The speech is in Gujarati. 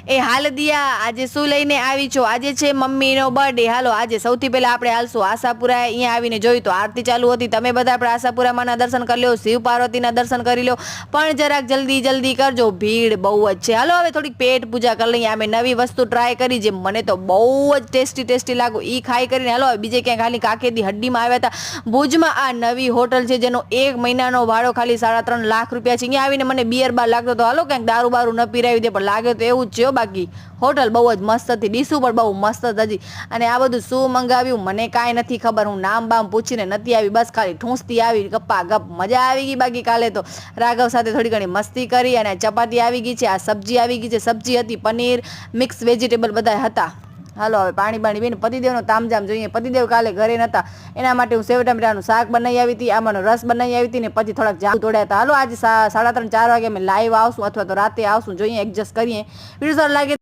એ હાલ દિયા, આજે શું લઈને આવી છો? આજે છે મમ્મીનો બર્થડે. હાલો આજે સૌથી પહેલા આપણે હાલશું આશાપુરા. અહીંયા આવીને જોયું તો આરતી ચાલુ હતી. તમે બધા આપણે આશાપુરામાંના દર્શન કરી લો, શિવ પાર્વતીના દર્શન કરી લો, પણ જરાક જલ્દી કરજો, ભીડ બહુ જ છે. હાલો હવે થોડીક પેટ પૂજા કરી લઈએ. અમે નવી વસ્તુ ટ્રાય કરી જે મને તો બહુ જ ટેસ્ટી લાગુ. એ ખાઈ કરીને હાલો બીજે ક્યાંક ખાલી કાકેથી હડ્ડીમાં આવ્યા હતા. ભુજમાં આ નવી હોટલ છે જેનો 1 મહિનાનો ભાડો ખાલી 3.5 લાખ રૂપિયા છે. અહીંયા આવીને મને બિયર બાર લાગતો તો હાલો ક્યાંક દારૂ બારૂ ન પીરાવી દે, પણ લાગે તો એવું જ છે. બાકી હોટલ બહુ જ મસ્ત હતી, ડીશું પણ બહુ મસ્ત હતી. અને આ બધું શું મંગાવ્યું મને કાંઈ નથી ખબર, હું નામ બામ પૂછીને નથી આવી, બસ ખાલી ઠૂંસતી આવી, ગપ્પા ગપ મજા આવી ગઈ. બાકી કાલે તો રાઘવ સાથે થોડી ઘણી મસ્તી કરી. અને ચપાતી આવી ગઈ છે, આ સબ્જી આવી ગઈ છે. સબ્જી હતી પનીર, મિક્સ વેજીટેબલ બધા હતા. હાલો હવે પાણી પીને પતિદેવનો તામજામ જોઈએ. પતિદેવ કાલે ઘરે નહોતા, એના માટે હું સેવ ટમેટાનું શાક બનાવી આવી હતી, આમાંનો રસ બનાવી આવી હતી, ને પછી થોડાક જામ તોડ્યા હતા. હાલો આજે 3:30-4 વાગે અમે લાઈવ આવશું અથવા તો રાતે આવશું, જોઈએ એડજસ્ટ કરીએ. વિડીયો સારો લાગે